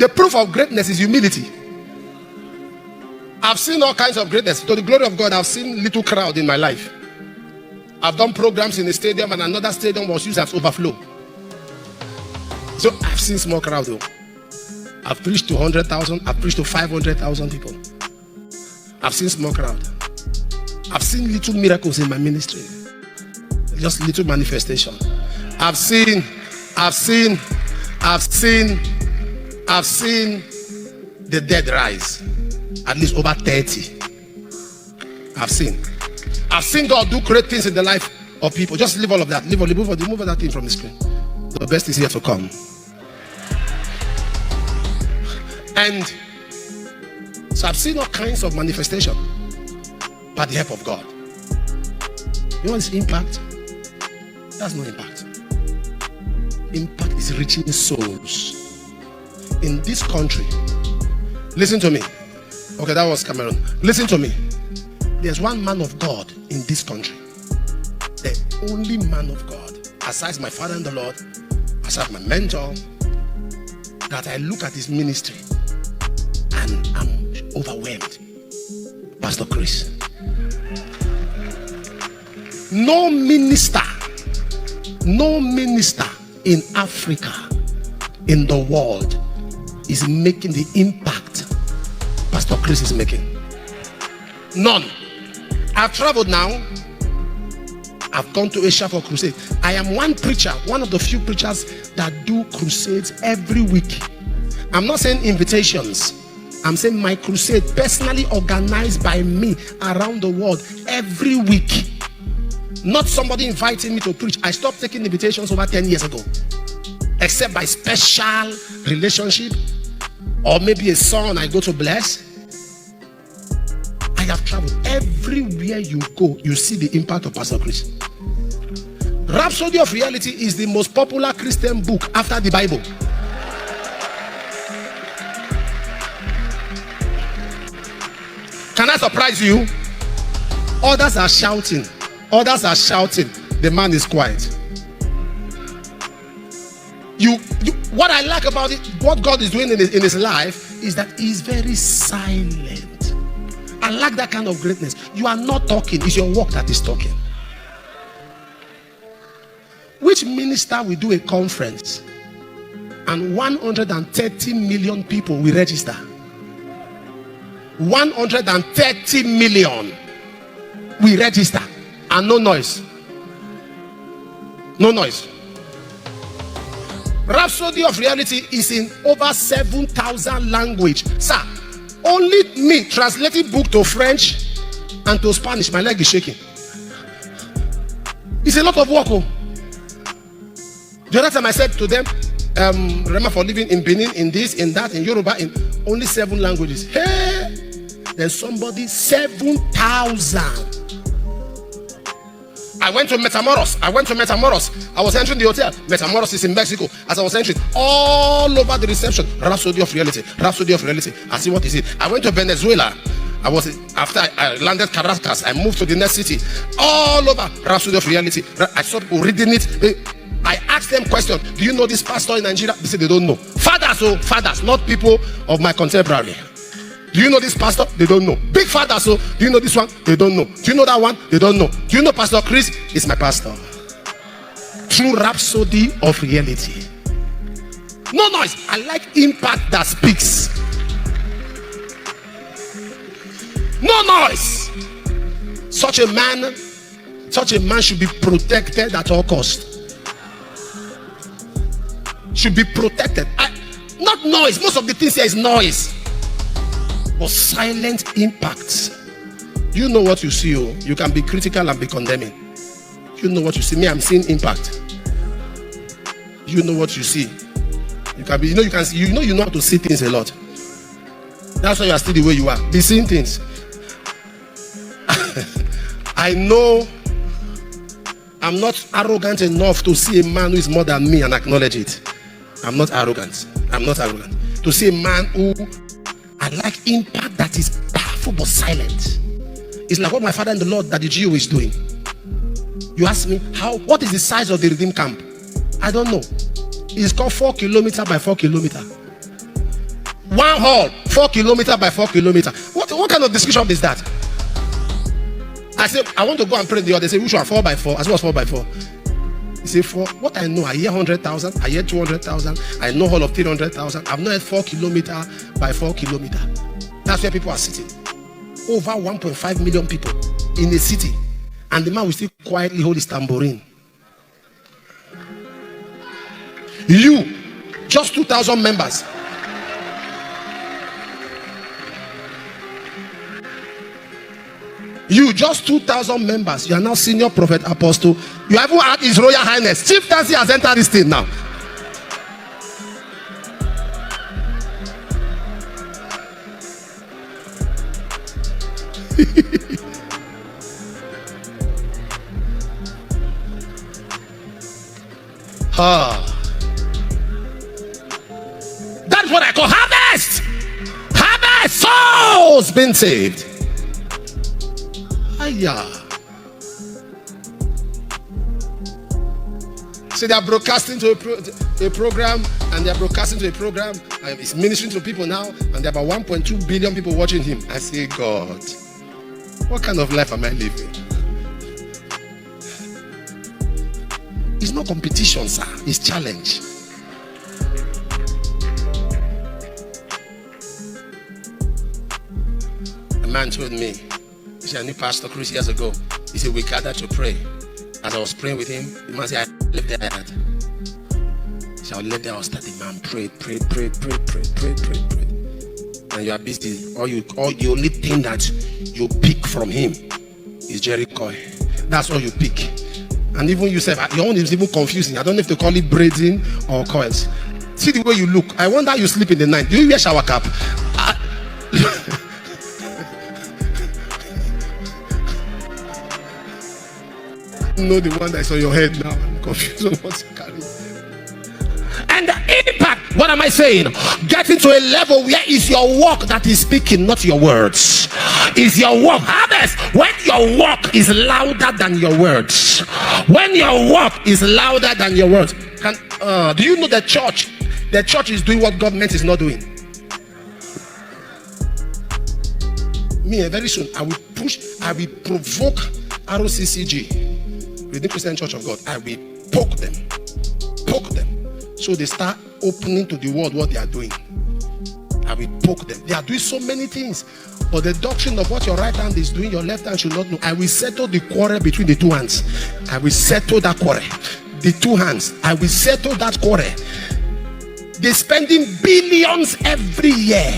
The proof of greatness is humility. I've seen all kinds of greatness. To the glory of God, I've seen little crowd in my life. I've done programs in a stadium and another stadium was used as overflow. So I've seen small crowd though. I've preached to 100,000. I've preached to 500,000 people. I've seen small crowd. I've seen little miracles in my ministry. Just little manifestation. I've seen the dead rise. At least over 30. I've seen God do great things in the life of people. Just leave all of that. Remove all that thing from the screen. The best is here to come. And so I've seen all kinds of manifestation by the help of God. You know what's impact? That's no impact. Impact is reaching souls. In this country, listen to me. Okay, that was Cameroon. Listen to me. There's one man of God in this country. The only man of God, aside my father in the Lord, aside my mentor, that I look at his ministry and I'm overwhelmed. Pastor Chris. No minister in Africa, in the world, is making the impact Pastor Chris is making. None. I've traveled now. I've gone to Asia for crusade. I am one preacher, one of the few preachers that do crusades every week. I'm not saying invitations. I'm saying my crusade personally organized by me around the world every week. Not somebody inviting me to preach. I stopped taking invitations over 10 years ago. Except by special relationship or maybe a son I go to bless. I have traveled. Everywhere you go, you see the impact of Pastor Chris. Rhapsody of Reality is the most popular Christian book after the Bible. Can I surprise you? Others are shouting. The man is quiet. What I like about it, what God is doing in his life, is that he's very silent. I like that kind of greatness. You are not talking, it's your work that is talking. Which minister will do a conference and 130 million people will register? 130 million will register and no noise. No noise. Rhapsody of Reality is in over 7,000 languages. Sir, only me translating book to French and to Spanish, my leg is shaking. It's a lot of work. Oh. The other time I said to them, remember for living in Benin, in this, in that, in Yoruba, in only 7 languages. Hey, there's somebody 7,000. I went to Metamoros. I was entering the hotel. Metamoros is in Mexico. As I was entering, all over the reception, Rhapsody of Reality. I see what is it. I went to Venezuela. After I landed Caracas, I moved to the next city. All over Rhapsody of Reality. I saw people reading it. I asked them questions. Do you know this pastor in Nigeria? They said they don't know. Fathers, not people of my contemporary. Do you know this pastor? They don't know. Big father, so do you know this one? They don't know. Do you know that one? They don't know. Do you know Pastor Chris? It's my pastor. True Rhapsody of Reality. No noise. I like impact that speaks. No noise. Such a man should be protected at all costs. Should be protected. Not noise. Most of the things here is noise. But silent impact. You know what you see. Oh. You can be critical and be condemning. You know what you see. Me, I'm seeing impact. You know what you see. You can be. You know how to see things a lot. That's why you are still the way you are. Be seeing things. I know I'm not arrogant enough to see a man who is more than me and acknowledge it. I'm not arrogant. To see a man who I like impact that is powerful but silent. It's like what my father in the Lord, Daddy Gio, is doing. You ask me, what is the size of the Redeem Camp? I don't know. It's called 4 kilometers by 4 kilometers. One hall, 4 kilometers by 4 kilometers. What kind of description is that? I said, I want to go and pray in the other. They say, which one? 4 by 4. As well as 4 by 4. He said, for what I know, I hear 100,000, I hear 200,000, I know all of 300,000. I've not heard 4 kilometers by 4 kilometers. That's where people are sitting. Over 1.5 million people in a city. And the man will still quietly hold his tambourine. You, just 2,000 members. You, just 2,000 members. You are now senior prophet, apostle. You haven't had His Royal Highness. Chief Tansi has entered this thing now. That's what I call harvest. Harvest, souls being saved. So they are broadcasting to a program, and they are broadcasting to a program, and it's ministering to people now, and there are about 1.2 billion people watching him. I say, God, what kind of life am I living? It's not competition, sir. It's challenge. A man told me, he said, I knew Pastor Chris years ago. He said, we gathered to pray. As I was praying with him, the man said, I left there. He said, I left there, I was starting, man, pray. And you are busy. The only thing that you pick from him is Jericho. That's all you pick. And even you said, your own is even confusing. I don't know if to call it braiding or coils. See the way you look. I wonder you sleep in the night. Do you wear shower cap? Know the one that's on your head now. I'm confused on what's carrying. And the impact, what am I saying? Getting to a level where it's your work that is speaking, not your words. Is your work harvest when your work is louder than your words. When your work is louder than your words. Do you know the church? The church is doing what government is not doing. Me, very soon I will provoke ROCCG, Redeemed Christian Church of God. I will poke them, so they start opening to the world what they are doing. I will poke them. They are doing so many things, but the doctrine of what your right hand is doing, your left hand should not know. I will settle the quarrel between the two hands. I will settle that quarrel. The two hands. I will settle that quarrel. They're spending billions every year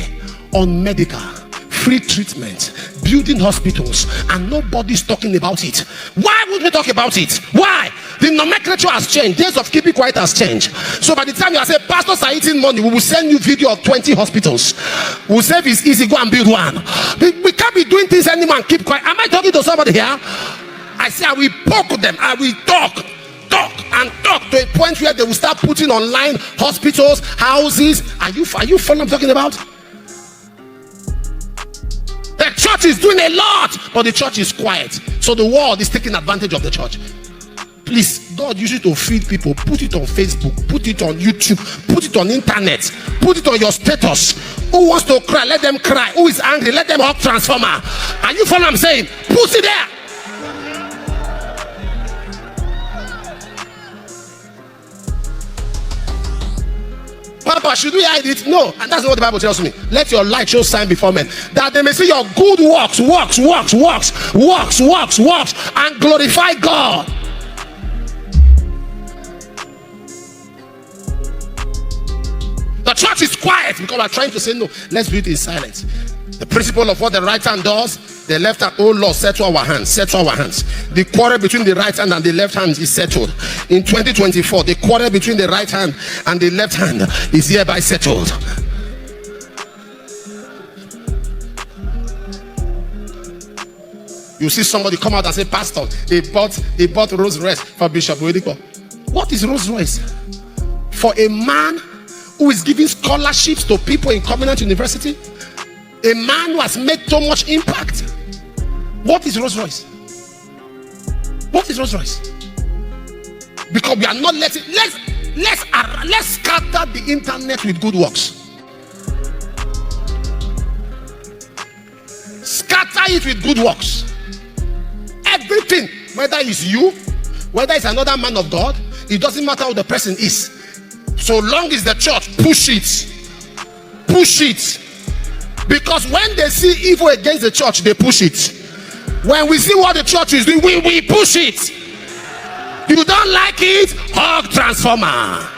on medical, free treatment, building hospitals, and nobody's talking about it. Why would we talk about it? Why? The nomenclature has changed. Days of keeping quiet has changed. So by the time you are saying pastors are eating money, we will send you video of 20 hospitals. We'll say it's easy, go and build one. We can't be doing things anymore and keep quiet. Am I talking to somebody here? I say I will poke them. I will talk to a point where they will start putting online hospitals, houses. Are you following what I'm talking about? The church is doing a lot, but the church is quiet. So the world is taking advantage of the church. Please, God uses it to feed people. Put it on Facebook, put it on YouTube, put it on internet, put it on your status. Who wants to cry? Let them cry. Who is angry? Let them hug transformer. Are you following what I'm saying? Put it there. Papa, should we hide it? No, and that's not what the Bible tells me. Let your light show sign before men, that they may see your good works, and glorify God. The church is quiet because we're trying to say no. Let's do it in silence. The principle of what the right hand does, the left hand, oh Lord, settle our hands, settle our hands. The quarrel between the right hand and the left hand is settled. In 2024, the quarrel between the right hand and the left hand is hereby settled. You see somebody come out and say, Pastor, they bought Rolls Royce for Bishop Oyedepo. What is Rolls Royce? For a man who is giving scholarships to people in Covenant University, a man who has made so much impact. What is Rolls Royce? What is Rolls Royce? Because we are not letting, let's scatter the internet with good works. Try it with good works. Everything, whether it's you, whether it's another man of God, it doesn't matter who the person is. So long as the church, push it. Push it. Because when they see evil against the church, they push it. When we see what the church is doing, we push it. You don't like it? Hug transformer.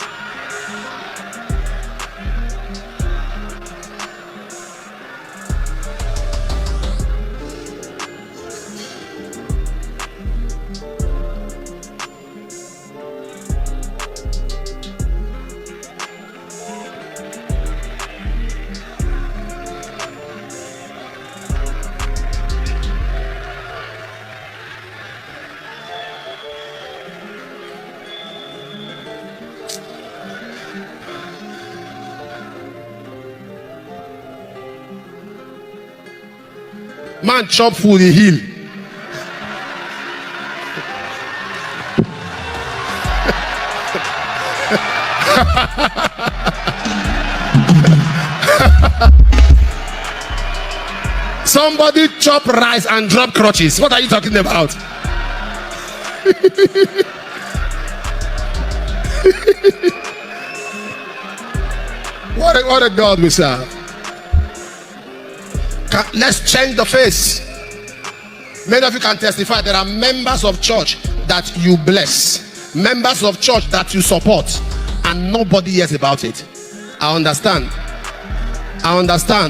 Man chop food, he heal. Somebody chop rice and drop crutches. What are you talking about? What a God we serve. Let's change the face. Many of you can testify there are members of church that you bless, members of church that you support, and nobody hears about it. I understand,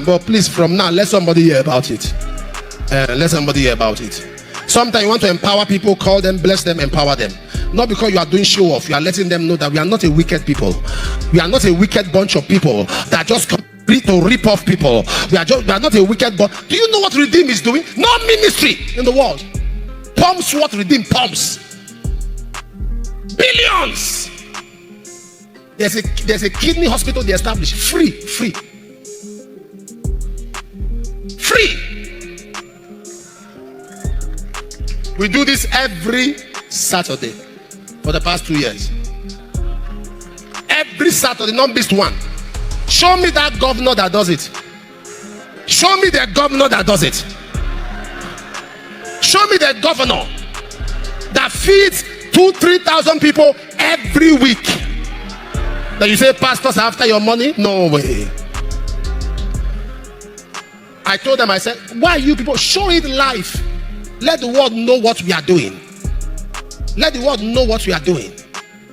but please, from now, let somebody hear about it. Let somebody hear about it. Sometimes you want to empower people, call them, bless them, empower them. Not because you are doing show off, you are letting them know that we are not a wicked people. We are not a wicked bunch of people that just come to rip off people. We are not a wicked bunch. Do you know what Redeem is doing? No ministry in the world pumps what Redeem pumps. Billions. There's a kidney hospital they established. Free. We do this every Saturday for the past 2 years. Every Saturday, not missed one. Show me that governor that does it. Show me the governor that does it. Show me the governor that feeds 2,000-3,000 people every week. That you say pastors are after your money? No way. I told them, I said, why you people? Show it live. Let the world know what we are doing. Let the world know what we are doing.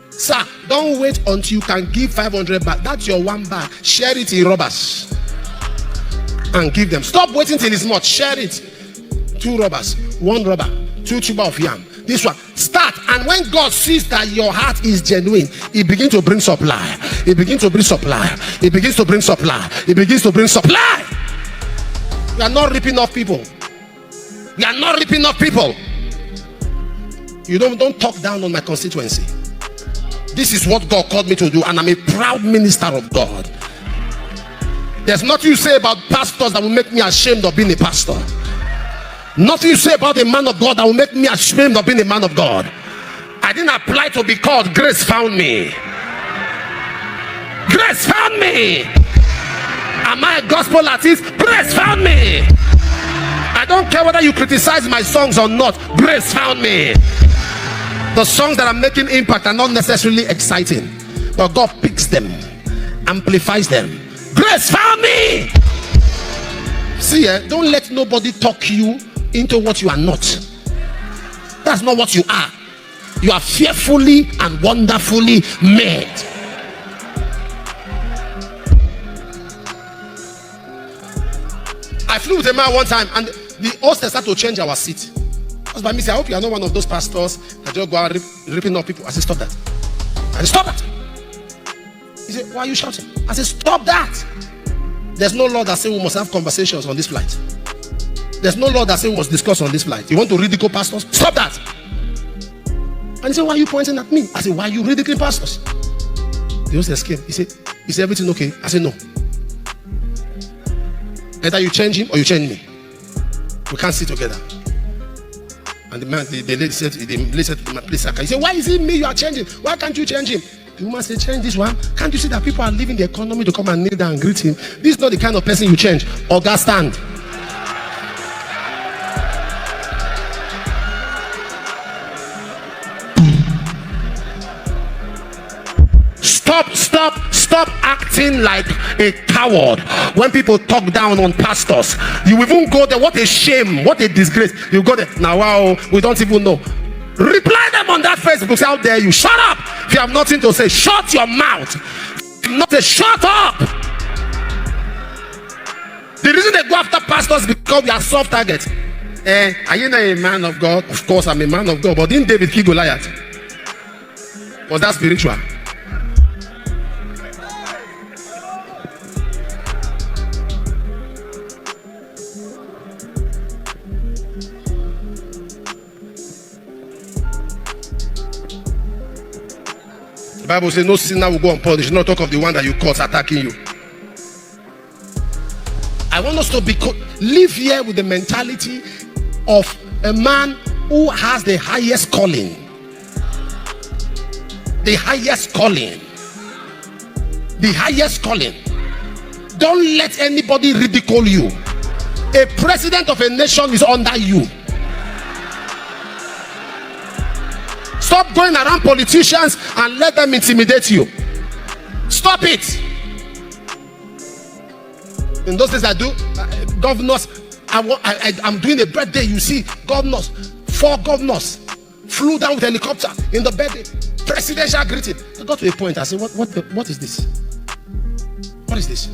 Sir, don't wait until you can give 500 back. That's your one bag. Share it in rubbers and give them. Stop waiting till it's much. Share it. 2 rubbers, 1 rubber, 2 tube of yam. This one. Start. And when God sees that your heart is genuine, He begins to bring supply. He begins to bring supply. He begins to bring supply. He begins to bring supply. We are not ripping off people. We are not ripping off people. You don't talk down on my constituency. This is what God called me to do, and I'm a proud minister of God. There's nothing you say about pastors that will make me ashamed of being a pastor. Nothing you say about a man of God that will make me ashamed of being a man of God. I didn't apply to be called. Grace found me. Grace found me. Am I a gospel artist? Grace found me. I don't care whether you criticize my songs or not. Grace found me. The songs that are making impact are not necessarily exciting, but God picks them, amplifies them. Grace found me. See, don't let nobody talk you into what you are not. That's not what you are. You are fearfully and wonderfully made. I flew with a man one time, and the hostess had to change our seat. I was by me say, I hope you are not one of those pastors that just go out ripping off people. I said, stop that. I said, stop that. He said, why are you shouting? I said, stop that. There's no law that says we must have conversations on this flight. There's no law that says we must discuss on this flight. You want to ridicule pastors? Stop that. And he said, why are you pointing at me? I said, why are you ridiculing pastors? The hostess came. He said, is everything okay? I said, no. Either you change him or you change me. We can't sit together. And the lady said, please, sir. He said, why is it me you are changing? Why can't you change him? The woman said, change this one. Can't you see that people are leaving the economy to come and kneel down and greet him? This is not the kind of person you change. Oga, stand. Stop acting like a coward when people talk down on pastors. You even go there. What a shame, what a disgrace. You go there now. Wow, we don't even know. Reply them on that Facebook. Say, how dare you? Shut up. If you have nothing to say, shut your mouth. Not a shut up. The reason they go after pastors because we are soft targets. Are you not a man of God? Of course I'm a man of God. But didn't David kill Goliath? Was that spiritual? The Bible says no sinner will go unpunished. Not talk of the one that you caught attacking you. I want us to live here with the mentality of a man who has the highest calling. The highest calling. The highest calling. Don't let anybody ridicule you. A president of a nation is under you. Stop going around politicians and let them intimidate you. Stop it. In those days I do, governors, I'm doing a birthday. You see, governors, 4 governors flew down with helicopter in the birthday, presidential greeting. I got to a point, I said, what is this? What is this?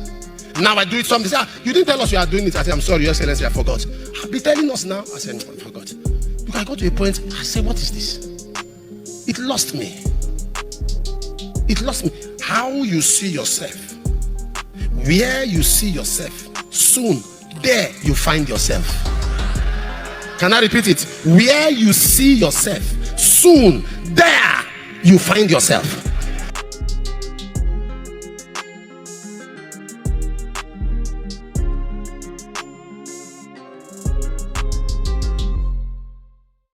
Now I do it something. They say, you didn't tell us you are doing it. I said, I'm sorry, Your Excellency, I forgot. I'll be telling us now. I said, no, I forgot. Because I got to a point, I said, what is this? It lost me. It lost me. How you see yourself, where you see yourself, soon there you find yourself. Can I repeat it? Where you see yourself, soon there you find yourself.